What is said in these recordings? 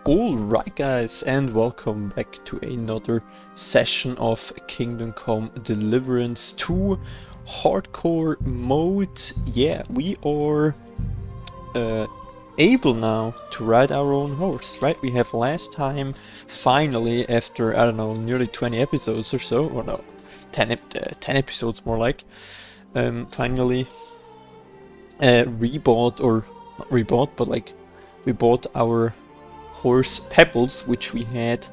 Alright guys, and welcome back to another session of Kingdom Come Deliverance 2 hardcore mode. Yeah, we are able now to ride our own horse, right? We have last time finally, after, I don't know, nearly 20 episodes or so, or no, 10 episodes more like, finally rebought, or not rebought, but like we bought our horse Pebbles, which we had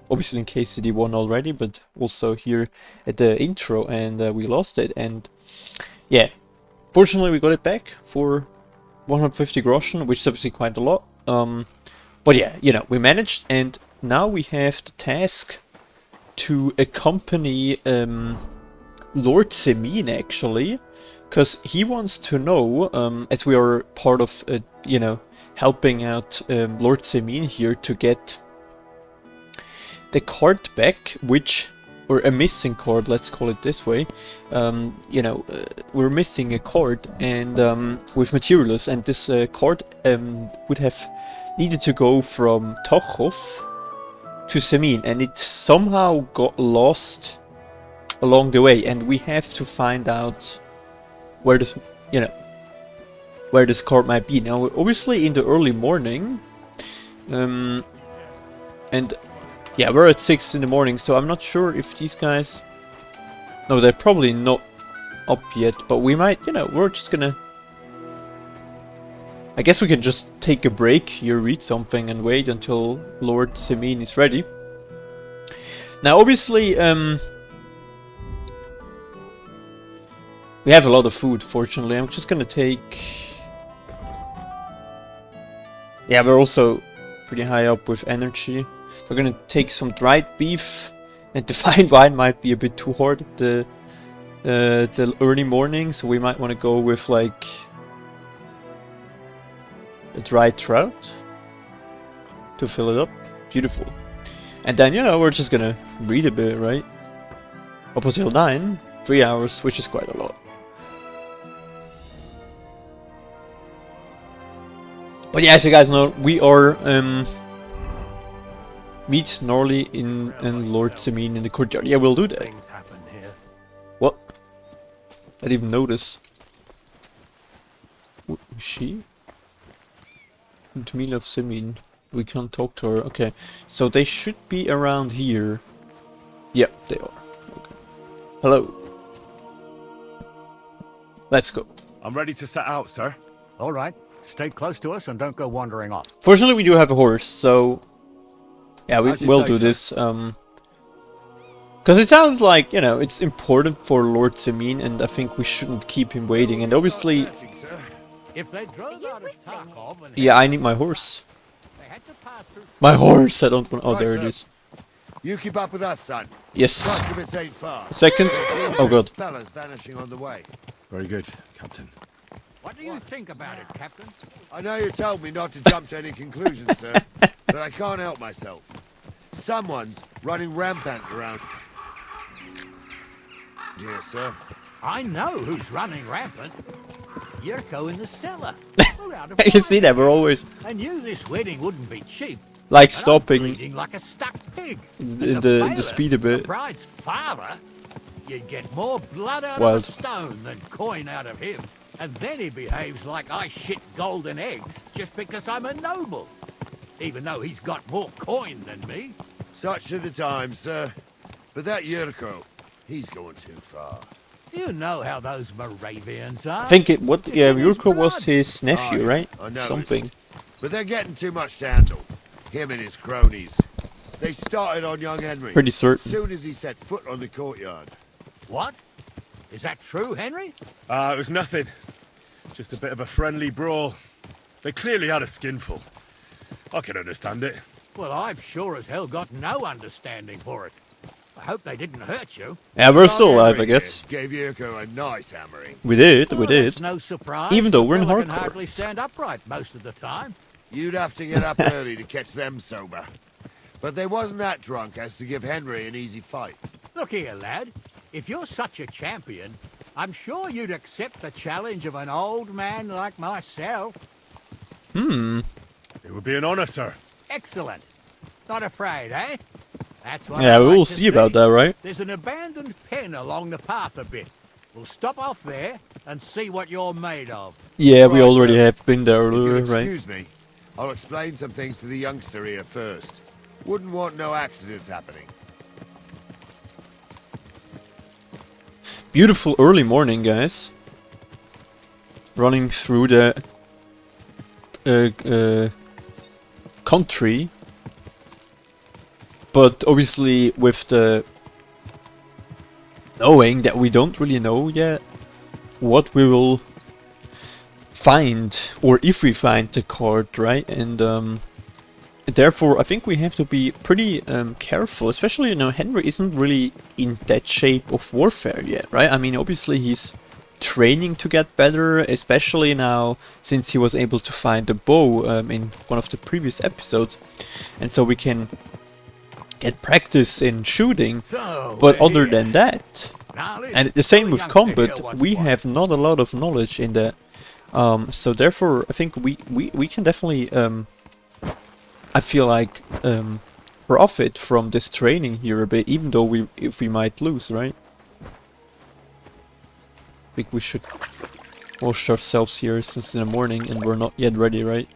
obviously in KCD1 already, but also here at the intro, and we lost it. And yeah, fortunately we got it back for 150 groschen, which is obviously quite a lot, but yeah, you know, we managed, and now we have the task to accompany Lord Semine, actually, because he wants to know, as we are part of you know, helping out Lord Semine here to get the card back, which, or a missing card, let's call it this way. You know, we're missing a card, and with materials, and this card would have needed to go from Tochov to Semine, and it somehow got lost along the way, and we have to find out where this, you know, where this card might be. Now, we're obviously in the early morning, and yeah, we're at 6 in the morning, so I'm not sure if these guys, no, they're probably not up yet, but we might, you know, we're just gonna, I guess we can just take a break here, read something, and wait until Lord Semine is ready. Now, obviously, we have a lot of food, fortunately. I'm just gonna take... Yeah, we're also pretty high up with energy. So we're gonna take some dried beef, and the fine wine might be a bit too hard at the early morning, so we might want to go with like a dried trout to fill it up. Beautiful. And then, you know, we're just gonna read a bit, right? Up until 9, 3 hours, which is quite a lot. But yeah, as you guys know, we are meet Norley and Lord Semine in the courtyard. Yeah, we'll do that. Things happen here. What? I didn't even notice. Is she? Intertwined of Semine. We can't talk to her. Okay, so they should be around here. Yep, they are. Okay. Hello. Let's go. I'm ready to set out, sir. All right. Stay close to us and don't go wandering off. Fortunately, we do have a horse, so yeah, we will do this. Because it sounds like, you know, it's important for Lord Semine, and I think we shouldn't keep him waiting. And obviously, yeah, I need my horse. My horse. I don't want. Oh, there it is. You keep up with us, son. Yes. Second. Oh god. Fellas vanishing on the way. Very good, Captain. What do you think about it, Captain? I know you told me not to jump to any conclusions, sir, but I can't help myself. Someone's running rampant around here, sir. I know who's running rampant. Yurko in the cellar. You see that we're always I knew this wedding wouldn't be cheap. like stopping Like a stuck pig. in the speed a The bit. bride's father, you'd get more blood out Wild. of a stone than coin out of him. And then he behaves like I shit golden eggs just because I'm a noble. Even though he's got more coin than me. Such are the times, sir. But that Yurko, he's going too far. You know how those Moravians are. I think it. What? It's Yeah, in his Yurko was blood. his nephew, right? I know Something. But they're getting too much to handle. Him and his cronies. They started on young Henry. Pretty As certain. soon as he set foot on the courtyard. What? Is that true, Henry? It was nothing. Just a bit of a friendly brawl. They clearly had a skinful. I can understand it. Well, I've sure as hell got no understanding for it. I hope they didn't hurt you. Yeah, we're still Young alive, I Henry guess. Gave Yurko a nice hammering. We did. We Well, did. that's no surprise. Even though we're in The fella can hardcore. hardly stand upright most of the time. You'd have to get up early to catch them sober. But they wasn't that drunk as to give Henry an easy fight. Look here, lad. If you're such a champion, I'm sure you'd accept the challenge of an old man like myself. Hmm. It would be an honor, sir. Excellent. Not afraid, eh? That's what Yeah, I we like will to see about that, right? There's an abandoned pen along the path a bit. We'll stop off there and see what you're made of. Yeah, we Right, already so, have been there, If you'll right? excuse me, I'll explain some things to the youngster here first. Wouldn't want no accidents happening. Beautiful early morning, guys. Running through the country, but obviously with the knowing that we don't really know yet what we will find, or if we find the card, right? And therefore I think we have to be pretty careful, especially, you know, Henry isn't really in that shape of warfare yet, right? I mean, obviously he's training to get better, especially now since he was able to find the bow in one of the previous episodes, and so we can get practice in shooting. So, But other than that, Gnarly, and the same tell with youngster here combat, what's we what. have not a lot of knowledge in that. So therefore, I think we can definitely, I feel like, profit from this training here a bit, even though if we might lose, right? I think we should wash ourselves here since it's in the morning and we're not yet ready, right?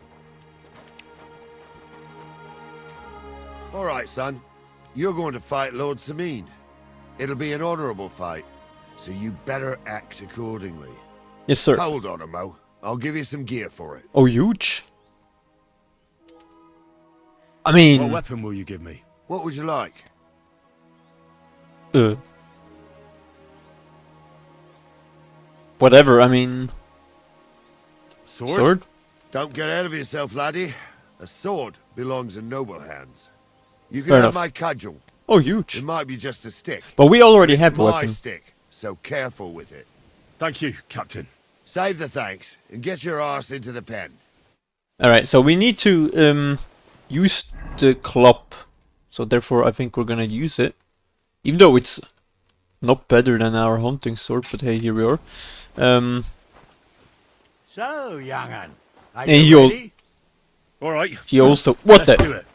All right, son. You're going to fight Lord Semine. It'll be an honorable fight, so you better act accordingly. Yes, sir. Hold on, Mo. I'll give you some gear for it. Oh, huge. I What mean, weapon will you give me? What would you like? whatever, I mean, sword? Don't get ahead of yourself, laddie. A sword belongs in noble hands. You can Fair have enough. my cudgel. Oh, It huge. might be just a stick. But we already It's have a my weapon. stick, so careful with it. Thank you, Captain. Save the thanks and get your arse into the pen. Alright, so we need to use the club. So therefore I think we're gonna use it. Even though it's not better than our hunting sword, but hey, here we are. So, young'un, are And you you'll- ready? All right. He also... What Let's the... do it.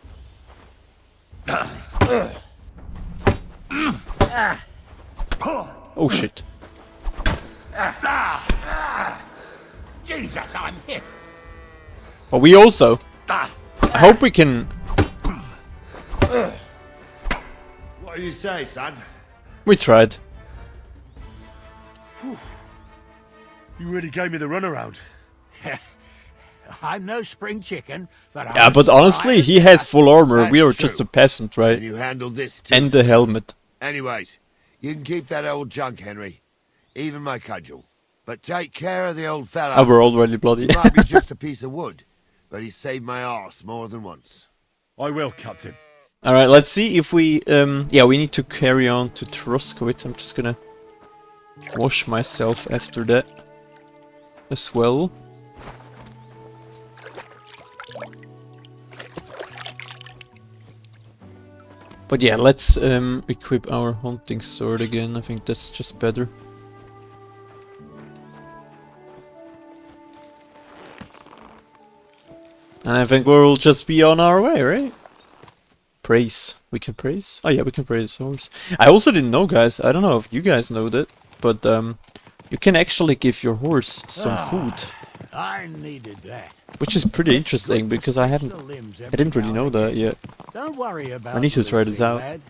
Oh shit. Jesus, I'm hit. But we also... I hope we can... What do you say, son? We tried. You really gave me the runaround. I'm no spring chicken, but I'm Yeah, but honestly, he has full armor. We are That's just true. a peasant, And right? you handled this too. And the helmet. Anyways, you can keep that old junk, Henry. Even my cudgel. But take care of the old fella. Oh, we're already bloody. He might be just a piece of wood, but he saved my arse more than once. I will, Captain. Alright, let's see if we... yeah, we need to carry on to Troskowitz. I'm just gonna wash myself after that as well. But yeah, let's equip our hunting sword again. I think that's just better. And I think we'll just be on our way, right? Praise. We can praise? Oh yeah, we can praise the horse. I also didn't know, guys. I don't know if you guys know that, but you can actually give your horse some food, I needed that. which is pretty interesting because I didn't really know that yet. Don't worry about I need to the try little this thing, out. lad.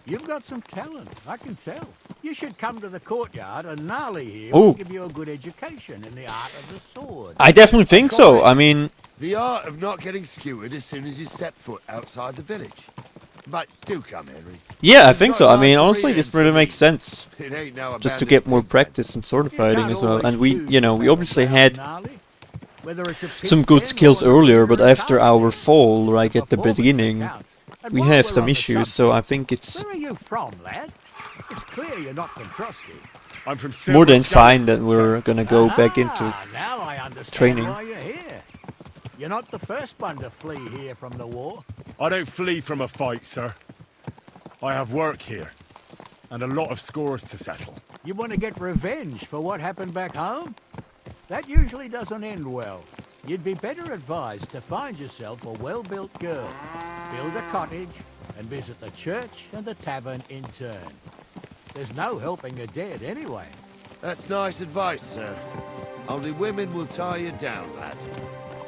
You've got some talent, I can tell. You should come to the courtyard and Gnarly here Oh. will give you a good education in the art of the sword. I definitely think so. I mean, The art of not getting skewered as soon as you step foot outside the village. But do come, Henry. yeah, I You've think got so. I Lord mean, Semine honestly, and this really makes Semine. sense. It ain't no Just to abandoned get more pig pen. practice in sword You fighting can't as well. always And we, choose you know, the we battle obviously ground, had Gnarly. Whether it's a some pig good pen skills or the earlier, but leader of after council, our fall, like it's at the performance that beginning, counts. And we while have we're some on the issues, so I subject, think it's where are you from, lad? It's clear you're not from Trusty. I'm from more than Silver fine Scales, that we're gonna go back into... Now I understand training. why you're here. You're not the first one to flee here from the war. I don't flee from a fight, sir. I have work here, and a lot of scores to settle. You want to get revenge for what happened back home? That usually doesn't end well. you'd be better advised to find yourself a well-built girl, build a cottage, and visit the church and the tavern in turn. There's no helping a dead anyway. That's nice advice, sir. Only women will tie you down, lad.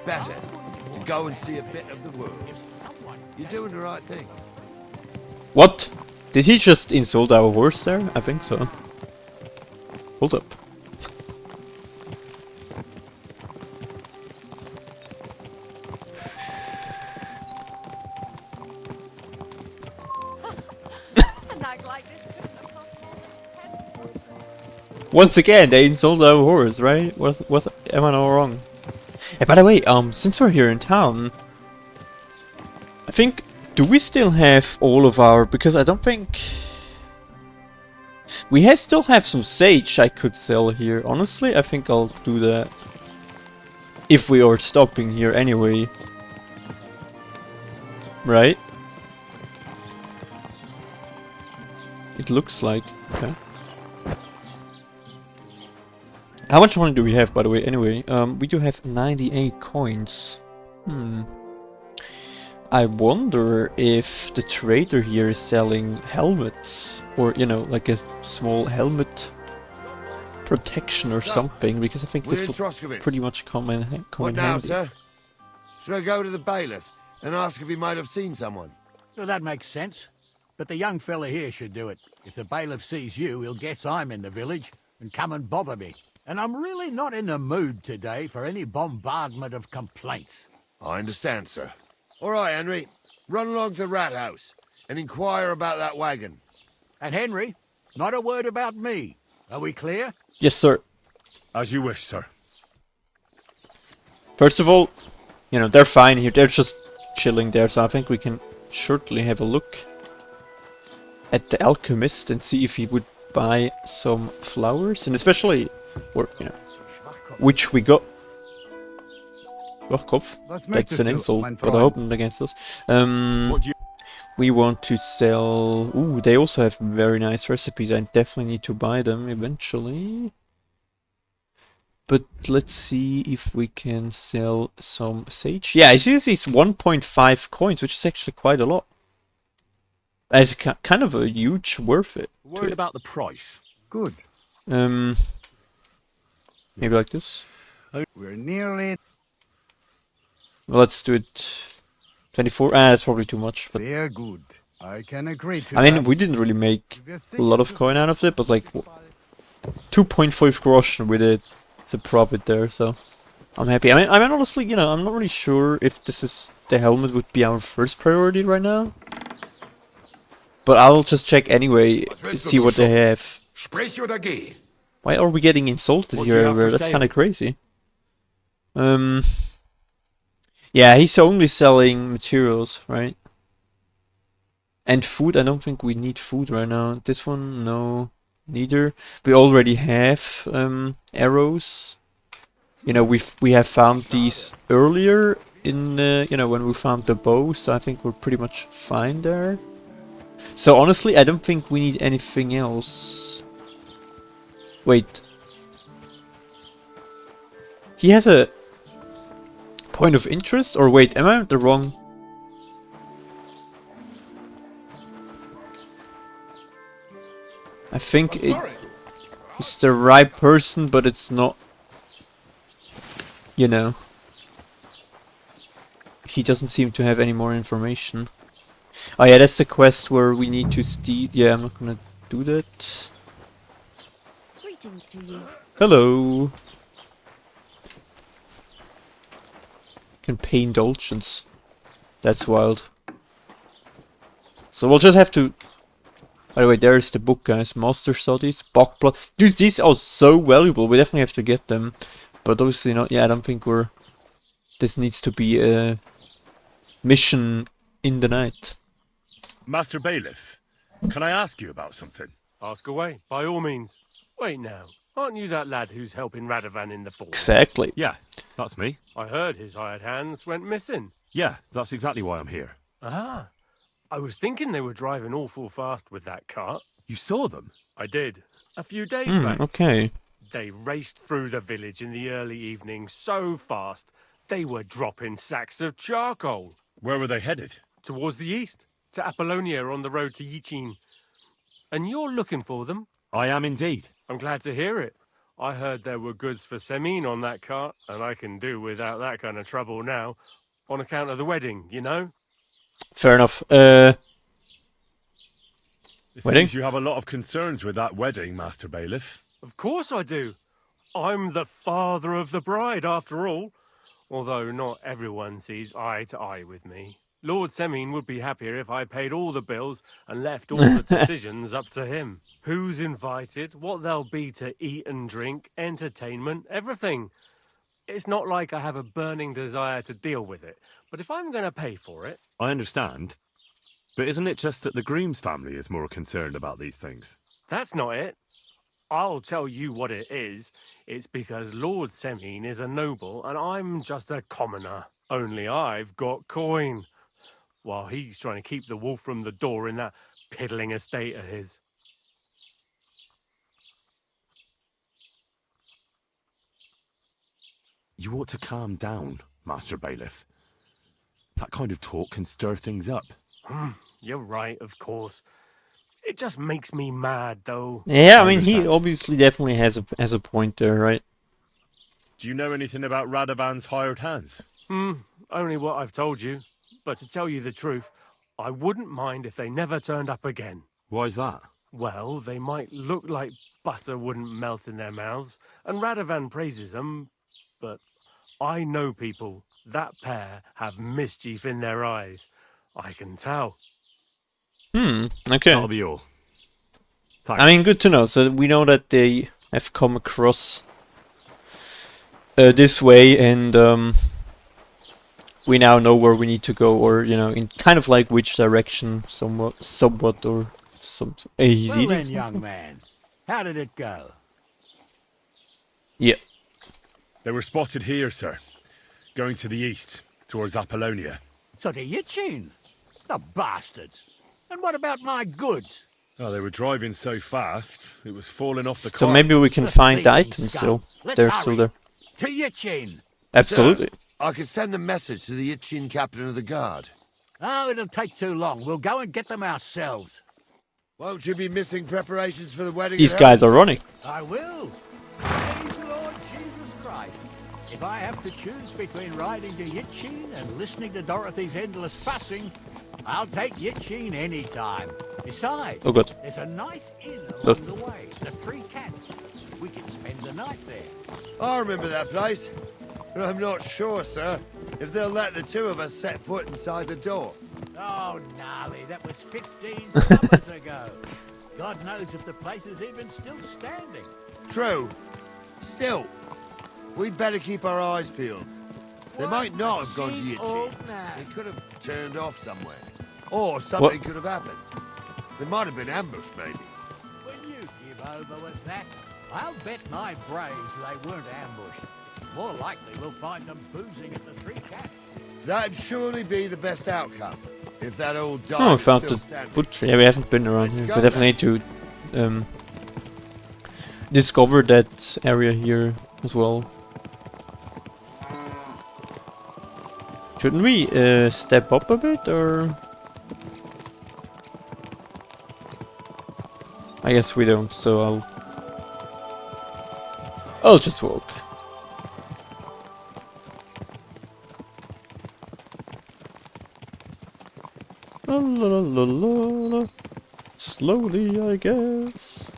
Better to go and see a bit of the world. You're doing the right thing. What? Did he just insult our horse there? I think so. Hold up. Once again, they insult our horse, right? What am I not wrong? And by the way, since we're here in town, I think, do we still have all of our, because I don't think we still have some sage I could sell here. Honestly, I think I'll do that if we are stopping here anyway. Right? It looks like. Okay. How much money do we have, by the way, anyway? We do have 98 coins. I wonder if the trader here is selling helmets. Or, you know, like a small helmet protection or something. Because I think this will pretty much come in handy. What now, sir? Should I go to the bailiff and ask if he might have seen someone? Well, that makes sense. But the young fella here should do it. If the bailiff sees you, he'll guess I'm in the village and come and bother me. And I'm really not in the mood today for any bombardment of complaints. I understand, sir. All right, Henry. Run along to the rat house and inquire about that wagon. And Henry, not a word about me. Are we clear? Yes, sir. As you wish, sir. First of all, you know, they're fine here. They're just chilling there, so I think we can shortly have a look at the alchemist and see if he would buy some flowers, and especially, or you know, which we got. Schwachkopf. That's an insult, but I hope not against us. We want to sell. Ooh, they also have very nice recipes. I definitely need to buy them eventually. But let's see if we can sell some sage. Yeah, I see this is 1.5 coins, which is actually quite a lot. It's kind of a huge worth it. Worried about the price. Good. Maybe like this. We're nearly. Well, let's do it. 24. That's probably too much. But Sehr good. I can agree to I mean, that. we didn't really make a lot of coin out of it, but like 2.5 groschen with it, it's a profit there. So I'm happy. I mean, honestly, you know, I'm not really sure if this is the helmet would be our first priority right now. But I'll just check anyway and see what they have. Sprich oder geh. Why are we getting insulted What do you here have for everywhere? That's sale? kind of crazy. Yeah, he's only selling materials, right? And food, I don't think we need food right now. This one, no, neither. We already have arrows. You know, we have found these earlier in you know, when we found the bow, so I think we're pretty much fine there. So honestly, I don't think we need anything else. Wait. He has a point of interest? Or wait, am I the wrong? I think it's the right person, but it's not. You know. He doesn't seem to have any more information. Oh yeah, that's the quest where we need to steal. Yeah, I'm not gonna do that. Greetings to you. Hello. Can pay indulgence. That's wild. So we'll just have to. By the way, there's the book, guys. Master Studies, Bokblood. Dude, these are so valuable. We definitely have to get them, but obviously not. Yeah, I don't think we're. This needs to be a mission in the night. Master Bailiff, can I ask you about something? Ask away, by all means. Wait now, aren't you that lad who's helping Radovan in the fort? Exactly. Yeah, that's me. I heard his hired hands went missing. Yeah, that's exactly why I'm here. Ah, I was thinking they were driving awful fast with that cart. You saw them? I did, a few days back. Okay. They raced through the village in the early evening so fast, They were dropping sacks of charcoal. Where were they headed? Towards the east, to Apollonia on the road to Yichin. And you're looking for them? I am indeed. I'm glad to hear it. I heard there were goods for Semine on that cart, and I can do without that kind of trouble now, on account of the wedding, you know? Fair enough. It Wedding? seems you have a lot of concerns with that wedding, Master Bailiff. Of course I do. I'm the father of the bride, after all. Although not everyone sees eye to eye with me. Lord Semine would be happier if I paid all the bills and left all the decisions up to him. Who's invited, what there'll be to eat and drink, entertainment, everything. It's not like I have a burning desire to deal with it, but if I'm going to pay for it... I understand. But isn't it just that the groom's family is more concerned about these things? That's not it. I'll tell you what it is. It's because Lord Semine is a noble and I'm just a commoner. Only I've got coin. While he's trying to keep the wolf from the door in that piddling estate of his. You ought to calm down, Master Bailiff. That kind of talk can stir things up. You're right, of course. It just makes me mad, though. Yeah, I mean, he understand. obviously definitely has a point there, right? Do you know anything about Radovan's hired hands? Only what I've told you. But to tell you the truth, I wouldn't mind if they never turned up again. Why's that? Well, they might look like butter wouldn't melt in their mouths, and Radovan praises them, but I know people. That pair have mischief in their eyes. I can tell. Okay. That'll be all. Thanks. I mean, good to know. So we know that they have come across this way, and we now know where we need to go, or in kind of like which direction, somewhat, or some. He's Well eating then, something? young man, how did it go? Yeah. They were spotted here, sir. Going to the east, towards Apollonia. So to Yichin? The bastards! And what about my goods? Oh, they were driving so fast, it was falling off the cart. So maybe we can The find the thieving items scum. still. Let's They're hurry. still there. To Yichin! Absolutely. I can send a message to the Itchin captain of the guard. Oh, it'll take too long. We'll go and get them ourselves. Won't you be missing preparations for the wedding? These at guys are home? running. I will. Praise the Lord Jesus Christ. If I have to choose between riding to Yichin and listening to Dorothy's endless fussing, I'll take Yichin any time. Besides, Oh, good. there's a nice inn along Look. the way, the Three Cats. We can spend the night there. I remember that place. But I'm not sure, sir, if they'll let the two of us set foot inside the door. Oh, gnarly, that was 15 summers ago. God knows if the place is even still standing. True. Still, we'd better keep our eyes peeled. They might not have gone to Yichin. They could have turned off somewhere. Or something could have happened. They might have been ambushed, maybe. When you give over with that, I'll bet my braves they weren't ambushed. More likely we'll find them boozing at the Three Cats. That'd surely be the best outcome. If that old dog Oh, we is found still the standing. butcher. Yeah, we haven't been around Let's here. go We definitely need to discover that area here as well. Shouldn't we step up a bit, or? I guess we don't, so I'll just walk. La la la la la. Slowly, I guess.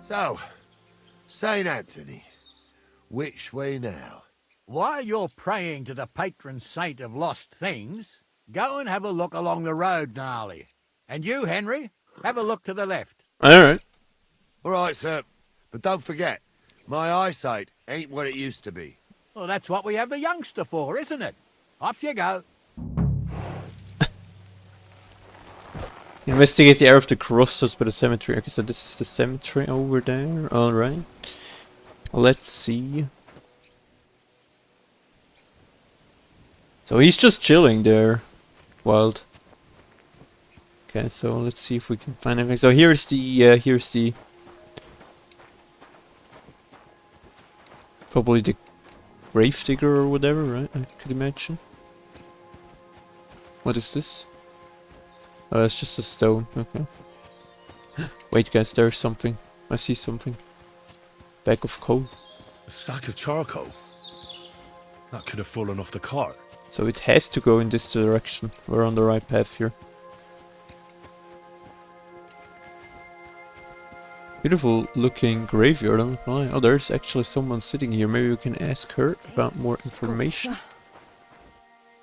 So, St. Anthony, which way now? While you're praying to the patron saint of lost things, go and have a look along the road, Gnarly. And you, Henry, have a look to the left. Alright. All right, sir. But don't forget, my eyesight ain't what it used to be. Well, that's what we have the youngster for, isn't it? Off you go. Investigate the area of the crosses by the cemetery. Okay, so this is the cemetery over there. Alright. Let's see. So he's just chilling there. Wild. Okay, so let's see if we can find anything. So here's the probably the grave digger or whatever, right? I could imagine. What is this? Oh, it's just a stone. Okay. Wait, guys, there's something. I see something. Bag of coal. A sack of charcoal? That could have fallen off the cart. So it has to go in this direction. We're on the right path here. Beautiful looking graveyard, I'm not gonna lie. Oh, there's actually someone sitting here. Maybe we can ask her about more information.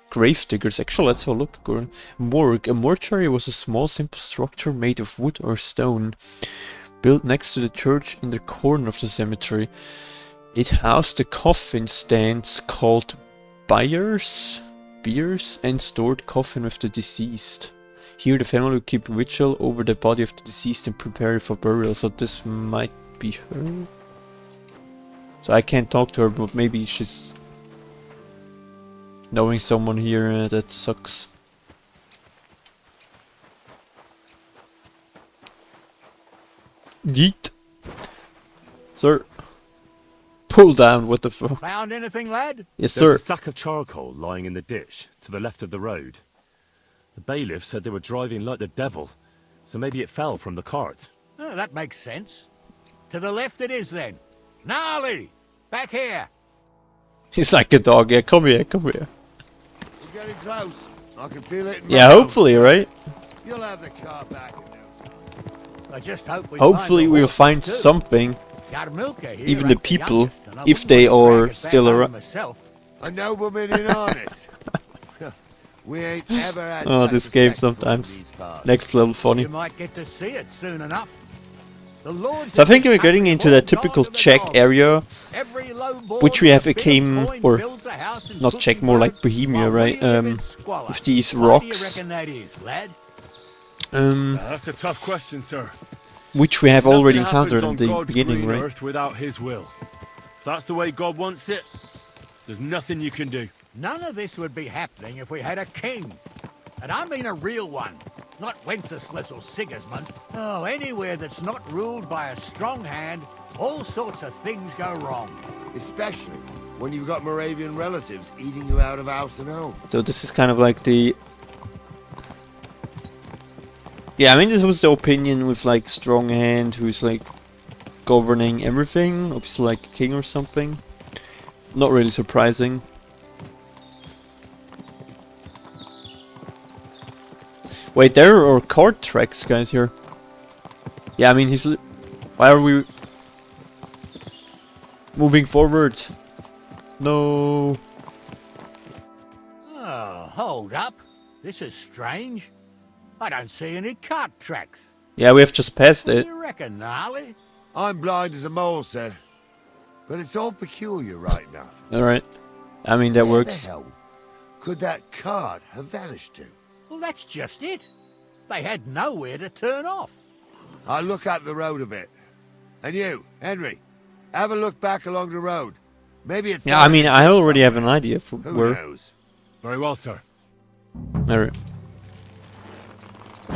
Grave diggers. Actually, let's have a look. Morgue. A mortuary was a small, simple structure made of wood or stone, built next to the church in the corner of the cemetery. It housed the coffin stands called biers, and stored coffin with the deceased. Here the family would keep vigil over the body of the deceased and prepare it for burial, so this might be her. So I can't talk to her, but maybe she's knowing someone here that sucks. Yeet. Sir. Pull down, what the fuck? Found anything, lad? Yes, There's sir. a sack of charcoal lying in the ditch to the left of the road. The bailiff said they were driving like the devil, so maybe it fell from the cart. Oh, that makes sense. To the left it is then. Gnarly! Back here! He's like a dog. Yeah, come here, come here. We're getting close. I can feel it in my Yeah, bones. hopefully, right? You'll have the car back in now. I just hope we Hopefully find the we'll horses find too. something. Yarmulke here Even the ain't people, youngest, and I if wouldn't they want to are drag it still back around. home myself. A nobleman in harness. We ain't ever had Oh, such this a game spectacle in sometimes these parts. next level funny. You might get to see it soon enough. The lords So I of think this we're getting country into all that gone typical to the Czech dogs. area, Every lowborn which we with have a a bit of game, coin or builds a house in not Czech, more like Bohemia, while we right? live in squalor. With these Why do you rocks, reckon that is, lad? That's a tough question, sir. which we have already Nothing happens encountered in on the God's beginning, green right? earth without his will. If that's the way God wants it, there's nothing you can do. None of this would be happening if we had a king. And I mean a real one. Not Wenceslas or Sigismund. Oh, anywhere that's not ruled by a strong hand, all sorts of things go wrong. Especially when you've got Moravian relatives eating you out of house and home. So this is kind of like the... Yeah, I mean this was the opinion with like strong hand who's like governing everything, obviously like a king or something. Not really surprising. Wait, there are cart tracks, guys, here. Yeah, I mean he's... Why are we... moving forward? No... Oh, hold up. This is strange. I don't see any cart tracks. Yeah, we have just passed What do it. you reckon, Gnarly? I'm blind as a mole, sir. But it's all peculiar right enough. Alright. I mean, that Where works. the hell could that cart have vanished to? Well, that's just it. They had nowhere to turn off. I'll look up the road a bit. And you, Henry, have a look back along the road. Maybe it. Yeah, I mean, I already have an idea for Who where... knows? Very well, sir. Alright.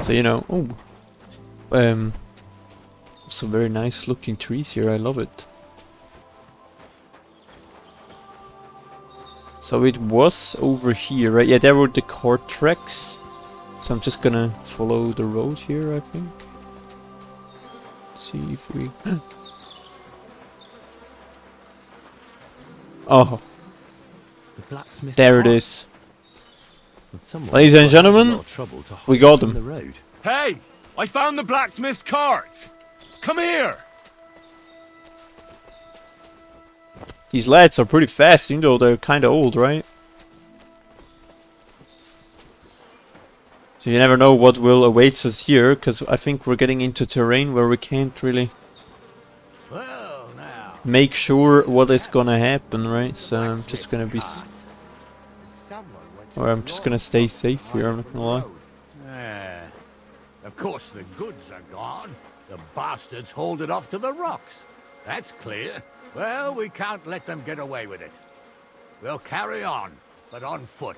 So, you know... Oh. Some very nice looking trees here, I love it. So it was over here, right? Yeah, there were the cart tracks. So I'm just gonna follow the road here, I think. See if we... Oh, The blacksmith's there it cart. is. And someone Ladies and quite had a gentlemen, lot of trouble to we hide got from them. The road. Hey! I found the blacksmith's cart! Come here! These lads are pretty fast, even though they're kinda old, right? So you never know what will await us here, because I think we're getting into terrain where we can't really Well, now. make sure what is gonna happen, right? So I'm just gonna be... Someone went to Or I'm just gonna stay safe here, I'm not gonna lie. Ah, a Of course the goods are gone. The bastards hauled it off to the rocks. That's clear. Well, we can't let them get away with it. We'll carry on, but on foot.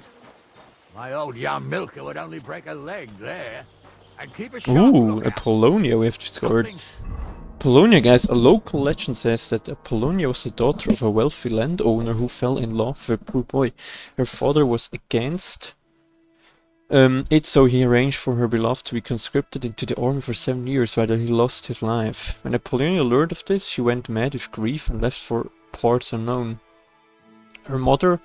My old young milker would only break a leg there. And keep a sharp Ooh, lookout. Apollonia we have discovered. Something's- Apollonia, guys, a local legend says that Apollonia was the daughter of a wealthy landowner who fell in love with a poor boy. Her father was against it, so he arranged for her beloved to be conscripted into the army for 7 years, while he lost his life. When Apollonia learned of this, she went mad with grief and left for parts unknown. Her mother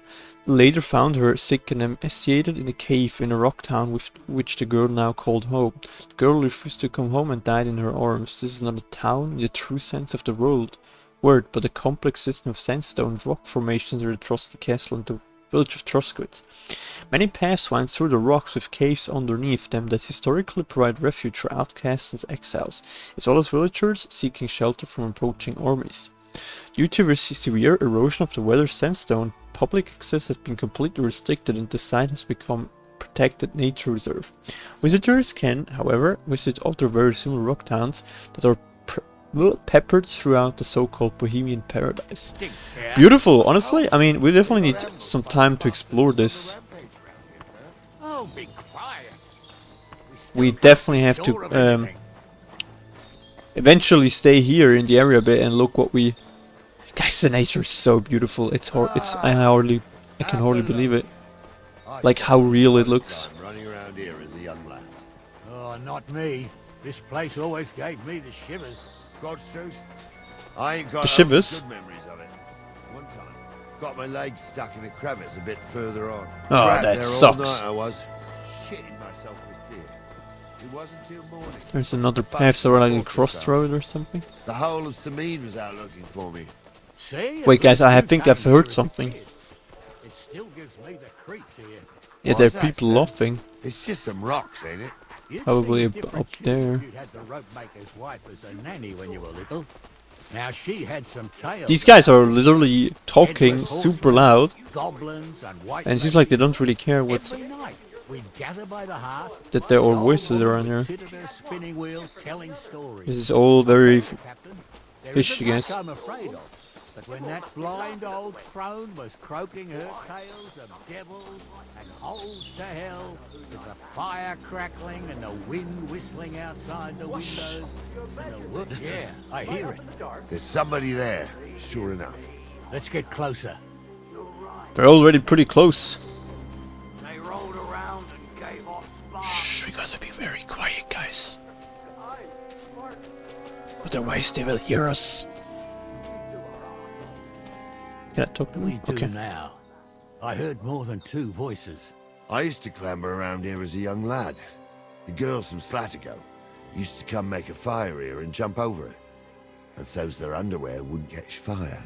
later found her sick and emaciated in a cave in a rock town with which the girl now called home. The girl refused to come home and died in her arms. This is not a town in the true sense of the word, but a complex system of sandstone rock formations near the Trosky Castle and the village of Troskowitz. Many paths wind through the rocks with caves underneath them that historically provide refuge for outcasts and exiles, as well as villagers seeking shelter from approaching armies. Due to severe erosion of the weathered sandstone, public access has been completely restricted and the site has become a protected nature reserve. Visitors can, however, visit other very similar rock towns that are peppered throughout the so-called Bohemian paradise. Beautiful, honestly. I mean, we definitely need some time to explore this. Oh, be quiet. We definitely have to eventually stay here in the area a bit and look what we... Guys, the nature is so beautiful. I can hardly believe it. Like how real it looks. Running around here as a young lad. Oh, not me. This place always gave me the shivers. God's truth, I ain't got The shivers? good memories of it. One time, got my legs stuck in a crevice a bit further on. Oh, Trapped that there sucks. All night I was shitting myself with fear. It wasn't till morning. There's another path, so we're like a crossroad or something. The whole of Semine was out looking for me. See? Wait, guys, I At least think you I've came heard to a something. bit. It still gives me the creeps here. Yeah, there are What's that, people sir? laughing. It's just some rocks, ain't it? You'd Probably see a up different chick there. if you'd had the rope maker's wife as a nanny when you were little. Now she had some tales. These guys are literally talking super loud, Goblins and white and it seems like they don't really care what Every night we'd gather by the hearth. that there are while the voices old around woman here. would sit at her spinning wheel telling stories. This is all very Captain, there fishy, isn't guys. much I'm afraid of. But when that blind old crone was croaking her tales of devils and holes to hell, with the fire crackling and the wind whistling outside the windows, and the yeah, I hear it. There's somebody there, sure enough. Let's get closer. They're already pretty close. They rolled around and gave off Shh, we gotta be very quiet, guys. Otherwise they will hear us. Can I talk to We them? do Okay. now. I heard more than 2 voices. I used to clamber around here as a young lad. The girls from Slatigo used to come make a fire here and jump over it. And so's their underwear wouldn't catch fire.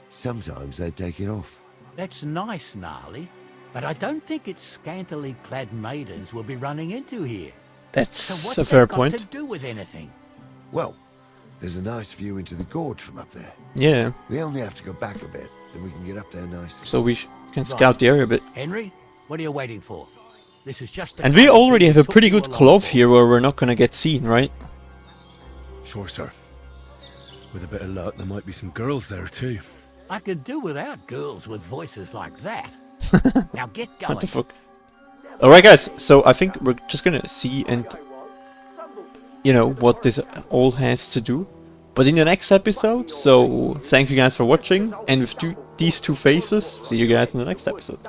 Sometimes they'd take it off. That's nice, Gnarly, but I don't think it's scantily clad maidens we'll be running into here. That's So what's a fair that got point. to do with anything? Well, there's a nice view into the gorge from up there. Yeah, We only have to go back a bit, then we can get up there nicely. so we can scout the area a bit. Henry, what are you waiting for? This is just the And we kind of already thing have a took pretty you good along clove for. here where we're not gonna get seen, right? Sure, sir. With a bit of luck, there might be some girls there too. I could do without girls with voices like that. Now get going. What the fuck? Alright guys, so I think we're just gonna see and you know what this all has to do. But in the next episode, so thank you guys for watching, and with these 2 faces, see you guys in the next episode.